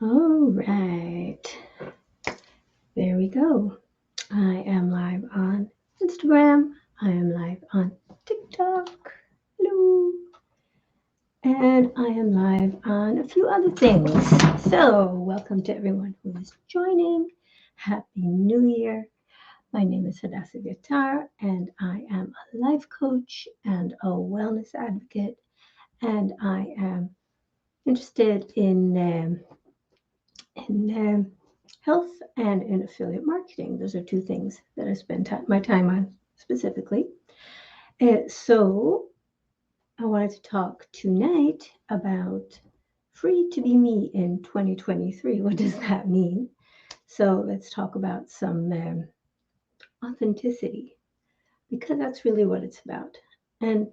All right, there we go. I am live on Instagram. I am live on TikTok. Hello. And I am live on a few other things. So, welcome to everyone who is joining. Happy New Year. My name is Hadass, and I am a life coach and a wellness advocate. And I am interested in health and in affiliate marketing. Those are two things that I spend my time on specifically. So I wanted to talk tonight about free to be me in 2023. What does that mean? So let's talk about some authenticity because that's really what it's about. And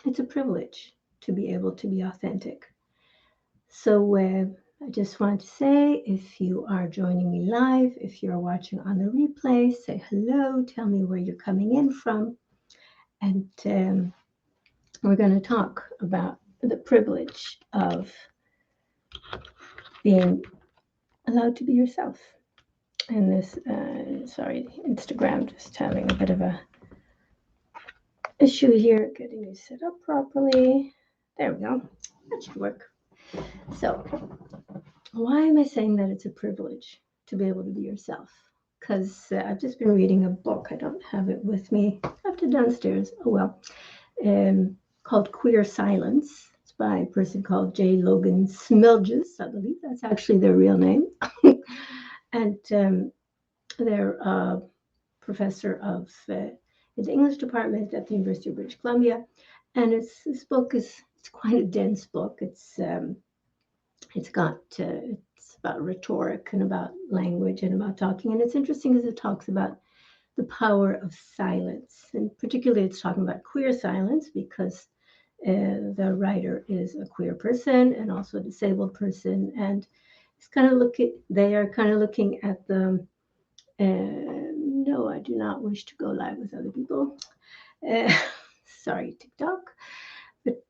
it's a privilege to be able to be authentic. So I just want to say, if you are joining me live, if you're watching on the replay, say hello, tell me where you're coming in from. And we're going to talk about the privilege of being allowed to be yourself. And this, sorry, Instagram just having a bit of a issue here, getting you set up properly. There we go. That should work. So, why am I saying that it's a privilege to be able to be yourself? Because I've just been reading a book. I don't have it with me. I left it downstairs. Oh well. Called Queer Silence. It's by a person called J. Logan Smilges. I believe that's actually their real name. And they're a professor of in the English department at the University of British Columbia. And this book it's quite a dense book. It's about rhetoric and about language and about talking. And it's interesting because it talks about the power of silence. And particularly it's talking about queer silence because the writer is a queer person and also a disabled person. And they are kind of looking at the, no, I do not wish to go live with other people. Sorry, TikTok. But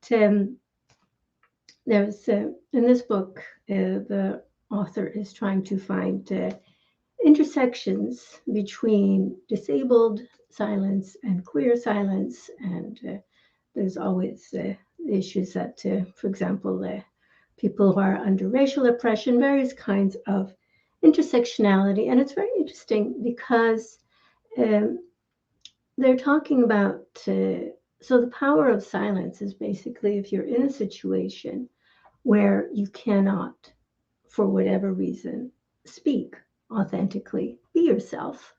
there's in this book, the author is trying to find intersections between disabled silence and queer silence, and there's always issues that, for example, people who are under racial oppression, various kinds of intersectionality, and it's very interesting because they're talking about. So the power of silence is basically if you're in a situation where you cannot, for whatever reason, speak authentically, be yourself.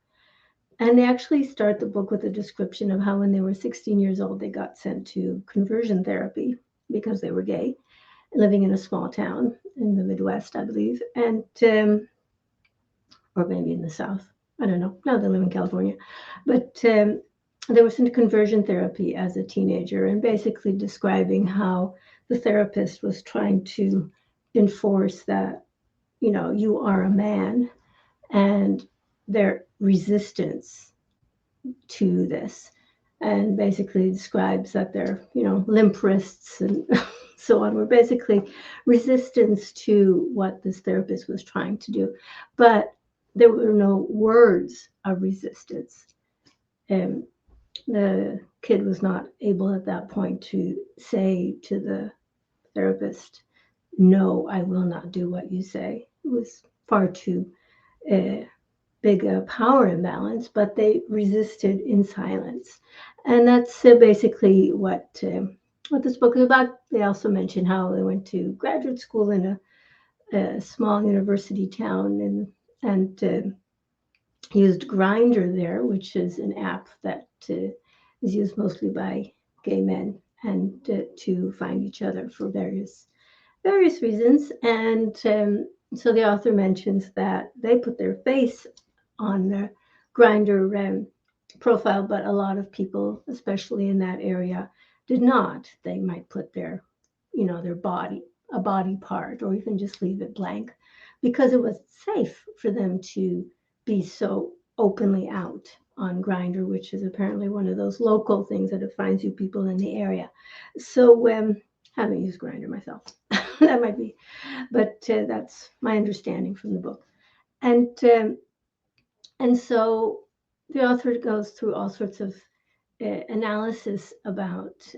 And they actually start the book with a description of how when they were 16 years old, they got sent to conversion therapy because they were gay, living in a small town in the Midwest, I believe, and or maybe in the South. I don't know. No, they live in California. But they were sent to conversion therapy as a teenager and basically describing how the therapist was trying to enforce that, you are a man, and their resistance to this, and basically describes that they're, limp wrists and so on, were basically resistance to what this therapist was trying to do. But there were no words of resistance. And the kid was not able at that point to say to the therapist, no, I will not do what you say. It was far too big a power imbalance, but they resisted in silence. And that's basically what this book is about. They also mention how they went to graduate school in a small university town and used Grindr there, which is an app that is used mostly by gay men and to find each other for various reasons. And so the author mentions that they put their face on the Grindr profile, but a lot of people, especially in that area, did not. They might put their body, a body part, or even just leave it blank because it was safe for them to be so openly out on Grindr, which is apparently one of those local things that it finds you people in the area. So haven't used Grindr myself. That might be, but that's my understanding from the book. And so the author goes through all sorts of analysis about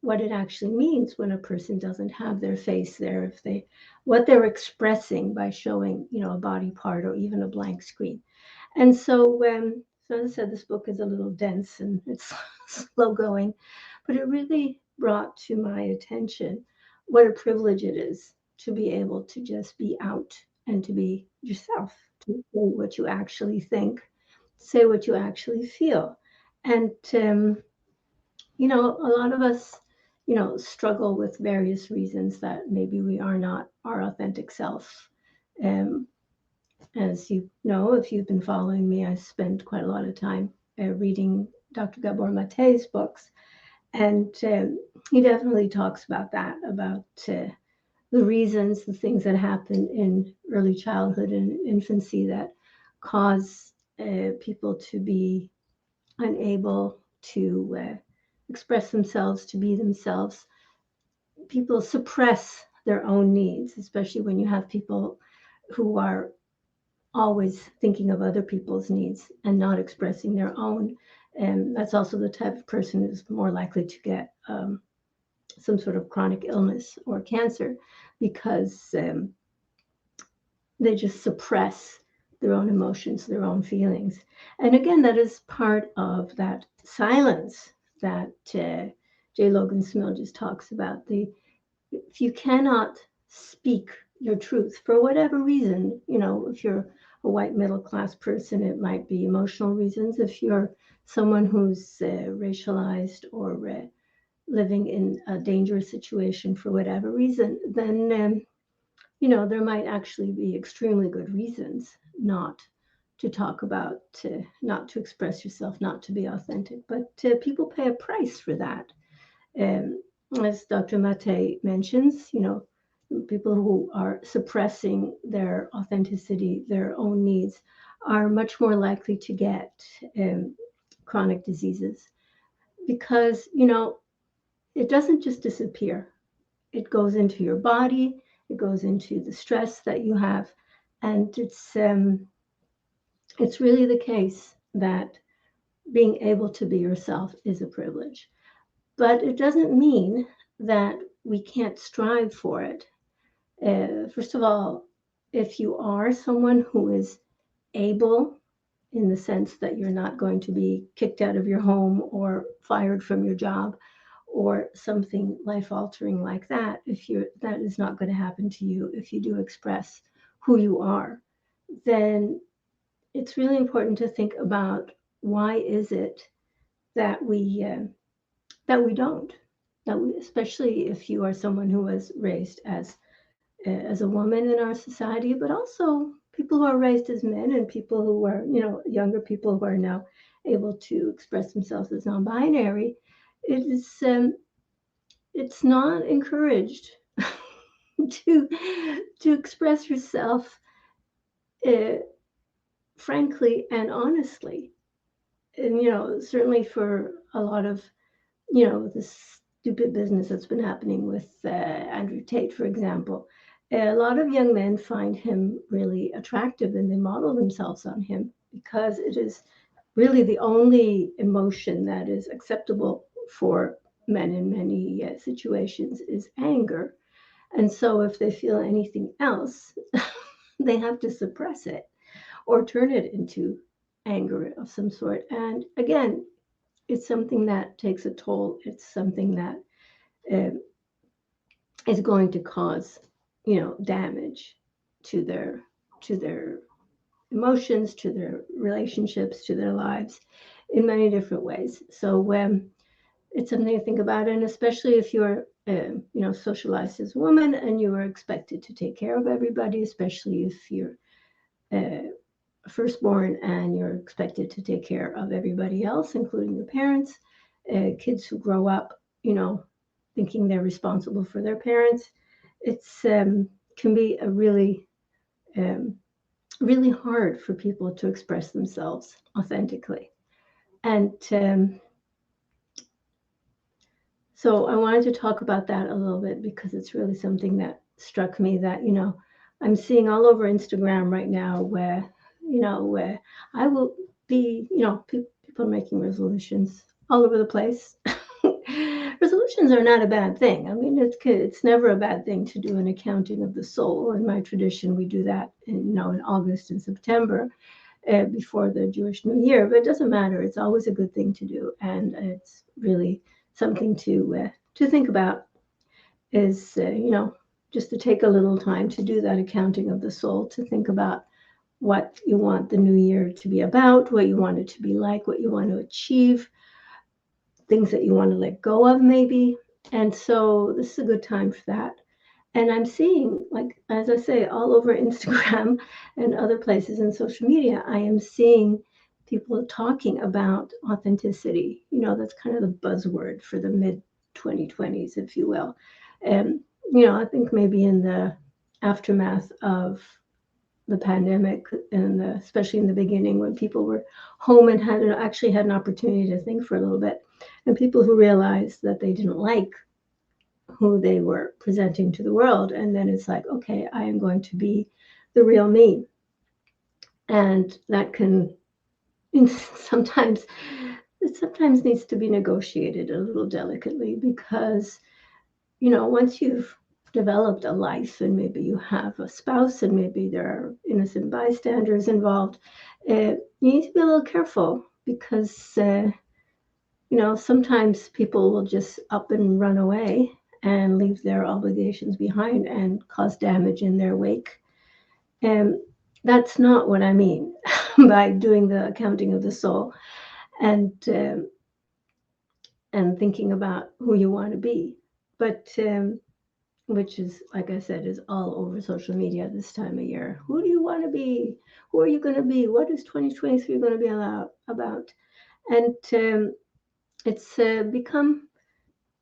what it actually means when a person doesn't have their face there, if they what they're expressing by showing, a body part or even a blank screen. And so as I said, this book is a little dense and it's slow going, but it really brought to my attention what a privilege it is to be able to just be out and to be yourself, to say what you actually think, say what you actually feel. And, a lot of us, struggle with various reasons that maybe we are not our authentic self. Um, as you know, if you've been following me, I spend quite a lot of time reading Dr. Gabor Mate's books, and he definitely talks about that, about the reasons, the things that happen in early childhood and infancy that cause people to be unable to express themselves, to be themselves. People suppress their own needs, especially when you have people who are always thinking of other people's needs and not expressing their own. And that's also the type of person who's more likely to get some sort of chronic illness or cancer, because they just suppress their own emotions, their own feelings. And again, that is part of that silence that J. Logan Smith just talks about. If you cannot speak your truth for whatever reason, if you're a white middle class person, it might be emotional reasons. If you're someone who's racialized or living in a dangerous situation for whatever reason, then there might actually be extremely good reasons not to talk about, not to express yourself, not to be authentic. But people pay a price for that. Um, as Dr. Mate mentions, people who are suppressing their authenticity, their own needs, are much more likely to get chronic diseases, because, it doesn't just disappear. It goes into your body, it goes into the stress that you have, and it's really the case that being able to be yourself is a privilege. But it doesn't mean that we can't strive for it. First of all, if you are someone who is able, in the sense that you're not going to be kicked out of your home or fired from your job or something life altering like that, that is not going to happen to you if you do express who you are, then it's really important to think about, why is it that we don't, especially if you are someone who was raised as a woman in our society, but also people who are raised as men, and people who are, younger people who are now able to express themselves as non-binary. It is it's not encouraged to express yourself uh, frankly and honestly. And certainly for a lot of this stupid business that's been happening with Andrew Tate, for example. A lot of young men find him really attractive, and they model themselves on him, because it is really the only emotion that is acceptable for men in many situations is anger. And so if they feel anything else, they have to suppress it or turn it into anger of some sort. And again, it's something that takes a toll. It's something that uh, is going to cause, damage to their emotions, to their relationships, to their lives, in many different ways. So it's something to think about, and especially if you're, socialized as a woman and you are expected to take care of everybody, especially if you're uh, firstborn and you're expected to take care of everybody else, including your parents. Kids who grow up, thinking they're responsible for their parents, it's can be a um, really hard for people to express themselves authentically. And so I wanted to talk about that a little bit, because it's really something that struck me that, I'm seeing all over Instagram right now where I will be, people making resolutions all over the place. Resolutions are not a bad thing. I mean, it's never a bad thing to do an accounting of the soul. In my tradition, we do that in August and September, before the Jewish New Year. But it doesn't matter. It's always a good thing to do, and it's really something to think about. Is just to take a little time to do that accounting of the soul, to think about what you want the new year to be about, what you want it to be like, what you want to achieve, things that you want to let go of, maybe. And so this is a good time for that. And I'm seeing, like, as I say, all over Instagram and other places in social media, I am seeing people talking about authenticity. That's kind of the buzzword for the mid 2020s, if you will. And, I think maybe in the aftermath of the pandemic, and especially in the beginning when people were home and actually had an opportunity to think for a little bit, and people who realized that they didn't like who they were presenting to the world, and then it's like, okay, I am going to be the real me. And that can sometimes it sometimes needs to be negotiated a little delicately, because once you've developed a life, and maybe you have a spouse, and maybe there are innocent bystanders involved, you need to be a little careful, because sometimes people will just up and run away and leave their obligations behind and cause damage in their wake. And that's not what I mean by doing the accounting of the soul, and thinking about who you want to be. But which is, like I said, is all over social media this time of year. Who do you want to be? Who are you going to be? What is 2023 going to be about? And it's become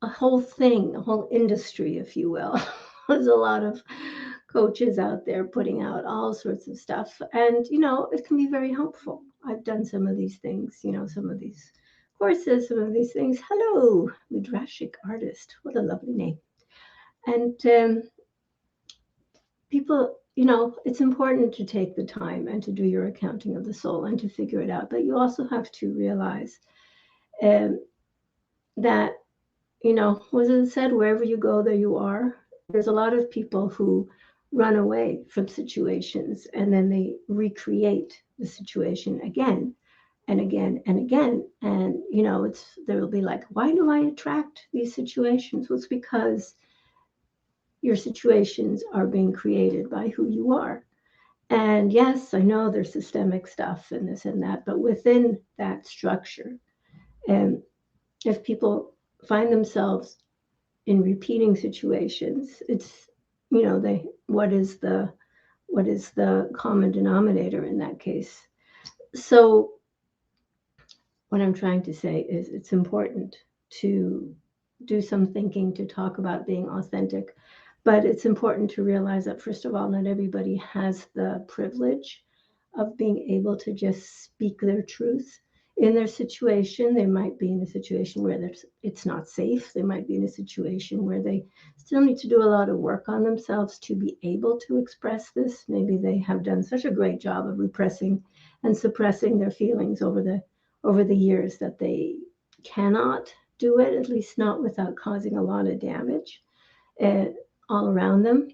a whole thing, a whole industry, if you will. There's a lot of coaches out there putting out all sorts of stuff. And, it can be very helpful. I've done some of these things, some of these courses, some of these things. Hello, Midrashic artist. What a lovely name. And people, it's important to take the time and to do your accounting of the soul and to figure it out. But you also have to realize that, was it said, wherever you go, there you are? There's a lot of people who run away from situations, and then they recreate the situation again and again and again. And, they'll be like, why do I attract these situations? Well, it's because your situations are being created by who you are. And yes, I know there's systemic stuff and this and that, but within that structure, and if people find themselves in repeating situations, it's, they what is the common denominator in that case? So what I'm trying to say is, it's important to do some thinking, to talk about being authentic. But it's important to realize that, first of all, not everybody has the privilege of being able to just speak their truth in their situation. They might be in a situation where it's not safe. They might be in a situation where they still need to do a lot of work on themselves to be able to express this. Maybe they have done such a great job of repressing and suppressing their feelings over the years that they cannot do it, at least not without causing a lot of damage all around them.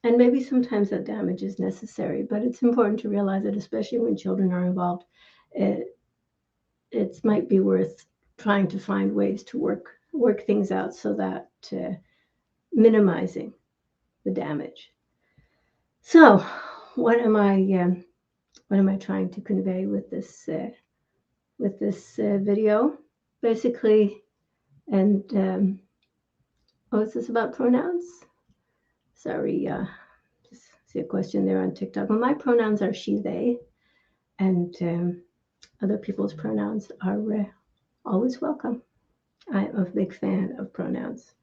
And maybe sometimes that damage is necessary, but it's important to realize that, especially when children are involved, it might be worth trying to find ways to work things out, so that minimizing the damage. So, what am I trying to convey with this video? Basically, and is this about pronouns? Sorry, just see a question there on TikTok. Well, my pronouns are she, they, and other people's pronouns are always welcome. I'm a big fan of pronouns.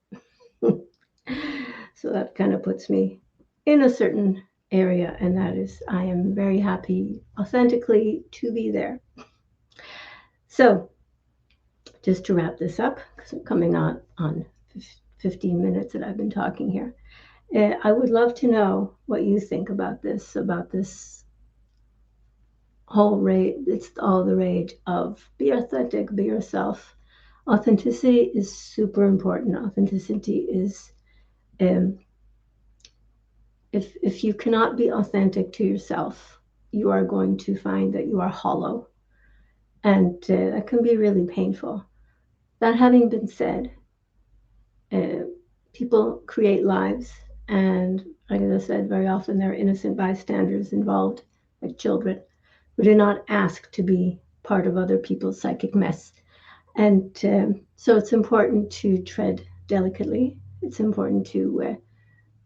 So that kind of puts me in a certain area, and that is, I am very happy authentically to be there. So just to wrap this up, because I'm coming on 15 minutes that I've been talking here. I would love to know what you think about this whole rage. It's all the rage of be authentic, be yourself. Authenticity is super important. Authenticity is, um, if you cannot be authentic to yourself, you are going to find that you are hollow, and that can be really painful. That having been said, uh, people create lives, and like I said, very often there are innocent bystanders involved, like children, who do not ask to be part of other people's psychic mess. And so it's important to tread delicately. It's important to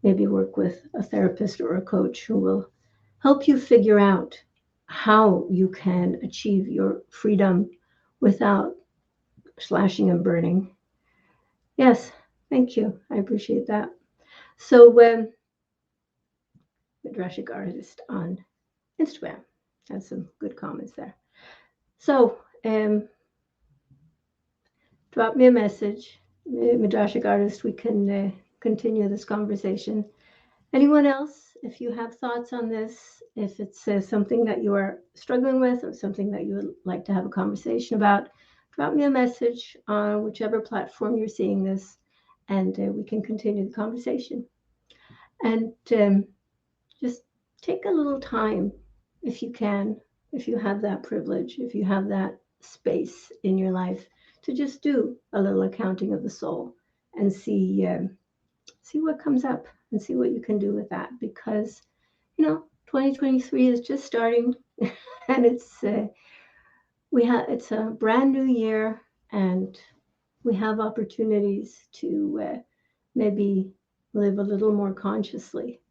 maybe work with a therapist or a coach who will help you figure out how you can achieve your freedom without slashing and burning. Yes, thank you. I appreciate that. So, Midrashic Artist on Instagram has some good comments there. So, drop me a message, Midrashic Artist. We can continue this conversation. Anyone else, if you have thoughts on this, if it's something that you are struggling with or something that you would like to have a conversation about, drop me a message on whichever platform you're seeing this, and we can continue the conversation. And just take a little time if you can, if you have that privilege, if you have that space in your life to just do a little accounting of the soul and see what comes up and see what you can do with that, because 2023 is just starting and it's a brand new year, and we have opportunities to maybe live a little more consciously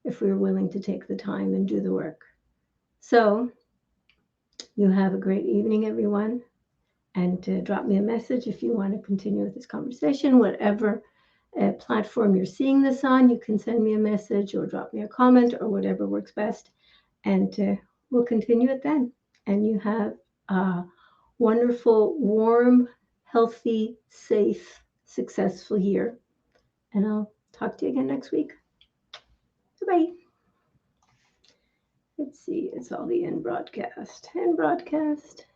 if we're willing to take the time and do the work. So you have a great evening, everyone, and drop me a message if you want to continue with this conversation. Whatever platform you're seeing this on, you can send me a message or drop me a comment or whatever works best, and we'll continue it then. And you have a wonderful, warm, healthy, safe, successful year. And I'll talk to you again next week. Bye-bye. Let's see, it's all the end broadcast. End broadcast.